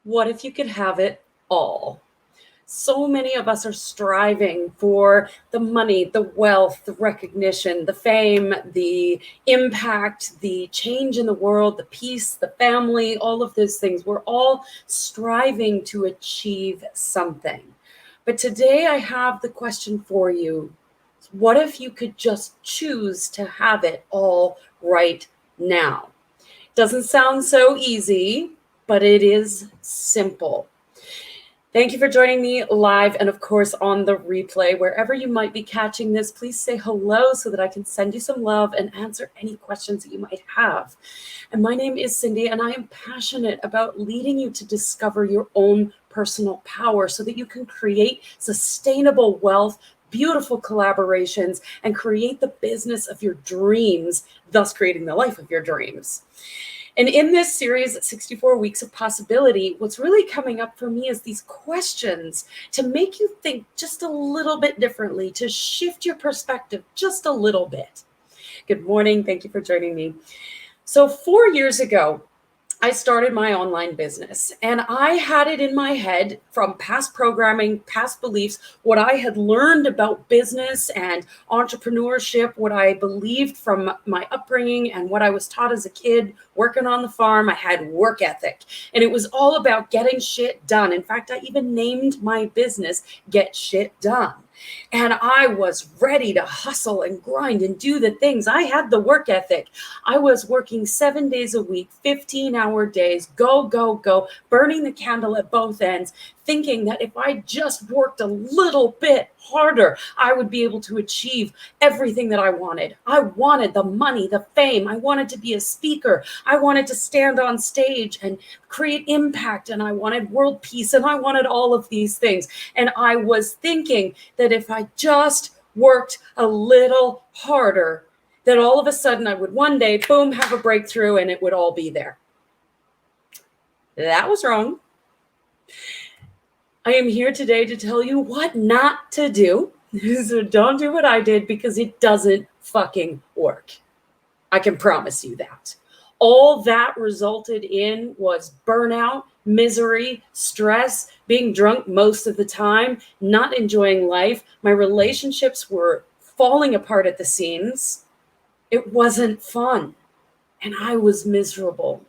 What if you could have it all? So many of us are striving for the money, the wealth, the recognition, the fame, the impact, the change in the world, the peace, the family, all of those things. We're all striving to achieve something. But today I have the question for you. What if you could just choose to have it all right now? Doesn't sound so easy, but it is simple. Thank you for joining me live and, of course, on the replay. Wherever you might be catching this, please say hello so that I can send you some love and answer any questions that you might have. And my name is Cindy, and I am passionate about leading you to discover your own personal power so that you can create sustainable wealth, beautiful collaborations, and create the business of your dreams, thus creating the life of your dreams. And in this series, 64 Weeks of Possibility, what's really coming up for me is these questions to make you think just a little bit differently, to shift your perspective just a little bit. Good morning. Thank you for joining me. So 4 years ago, I started my online business, and I had it in my head from past programming, past beliefs, what I had learned about business and entrepreneurship, what I believed from my upbringing and what I was taught as a kid working on the farm. I had work ethic, and it was all about getting shit done. In fact, I even named my business Get Shit Done. And I was ready to hustle and grind and do the things. I had the work ethic. I was working 7 days a week, 15-hour days, go, go, go, burning the candle at both ends, thinking that if I just worked a little bit harder, I would be able to achieve everything that I wanted. I wanted the money, the fame. I wanted to be a speaker. I wanted to stand on stage and create impact. And I wanted world peace. And I wanted all of these things. And I was thinking that if I just worked a little harder, that all of a sudden I would one day, boom, have a breakthrough and it would all be there. That was wrong. I am here today to tell you what not to do. So don't do what I did, because it doesn't fucking work. I can promise you that. All that resulted in was burnout, misery, stress, being drunk most of the time, not enjoying life. My relationships were falling apart at the seams. It wasn't fun, and I was miserable.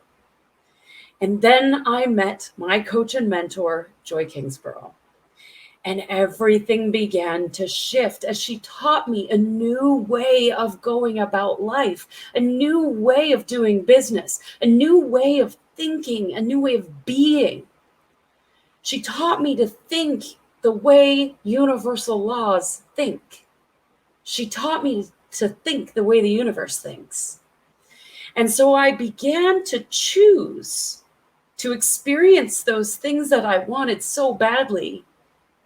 And then I met my coach and mentor, Joy Kingsborough. And everything began to shift as she taught me a new way of going about life, a new way of doing business, a new way of thinking, a new way of being. She taught me to think the way universal laws think. She taught me to think the way the universe thinks. And so I began to choose to experience those things that I wanted so badly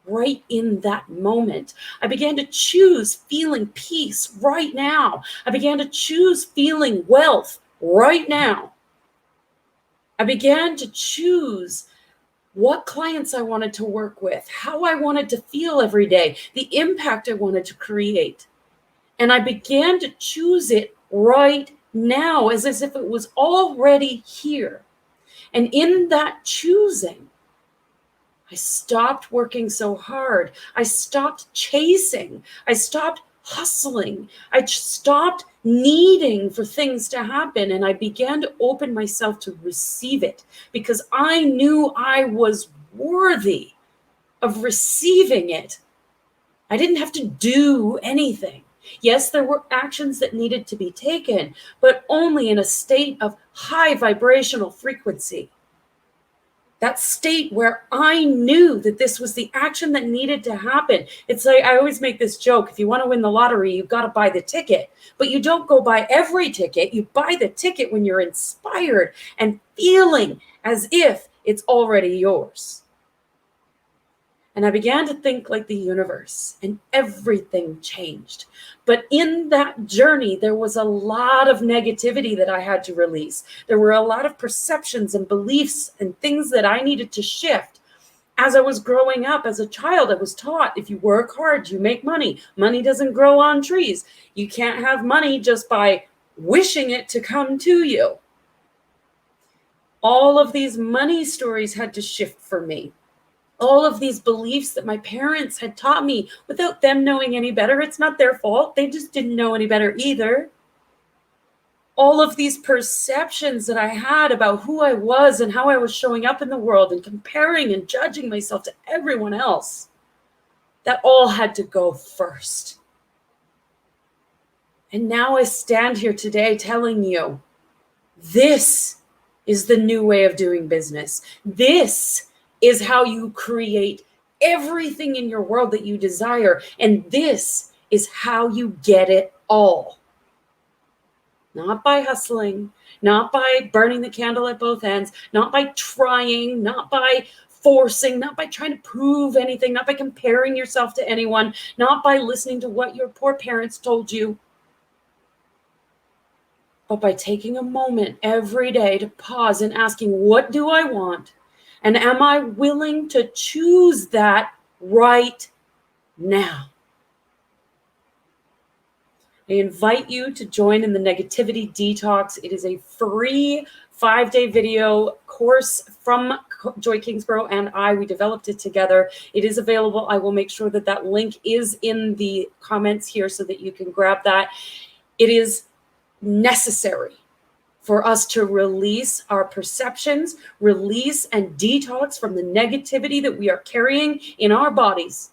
right in that moment. I began to choose feeling peace right now. I began to choose feeling wealth right now. I began to choose what clients I wanted to work with, how I wanted to feel every day, the impact I wanted to create. And I began to choose it right now, as if it was already here. And in that choosing, I stopped working so hard. I stopped chasing. I stopped hustling. I stopped needing for things to happen. And I began to open myself to receive it, because I knew I was worthy of receiving it. I didn't have to do anything. Yes, there were actions that needed to be taken, but only in a state of high vibrational frequency. That state where I knew that this was the action that needed to happen. It's like, I always make this joke: if you want to win the lottery, you've got to buy the ticket. But you don't go buy every ticket. You buy the ticket when you're inspired and feeling as if it's already yours. And I began to think like the universe, and everything changed. But in that journey, there was a lot of negativity that I had to release. There were a lot of perceptions and beliefs and things that I needed to shift. As I was growing up as a child, I was taught, if you work hard, you make money. Money doesn't grow on trees. You can't have money just by wishing it to come to you. All of these money stories had to shift for me. All of these beliefs that my parents had taught me without them knowing any better. It's not their fault. They just didn't know any better either. All of these perceptions that I had about who I was and how I was showing up in the world and comparing and judging myself to everyone else, that all had to go first. And now I stand here today telling you, this is the new way of doing business. This is how you create everything in your world that you desire. And this is how you get it all. Not by hustling, not by burning the candle at both ends, not by trying, not by forcing, not by trying to prove anything, not by comparing yourself to anyone, not by listening to what your poor parents told you, but by taking a moment every day to pause and asking, what do I want? And am I willing to choose that right now? I invite you to join in the Negativity Detox. It is a free 5-day video course from Joy Kingsborough and I. We developed it together. It is available. I will make sure that that link is in the comments here so that you can grab that. It is necessary for us to release our perceptions, release and detox from the negativity that we are carrying in our bodies,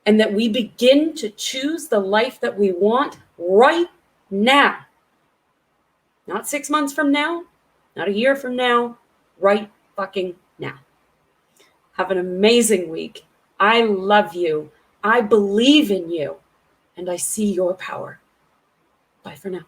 and that we begin to choose the life that we want right now. Not 6 months from now, not a year from now, right fucking now. Have an amazing week. I love you. I believe in you, and I see your power. Bye for now.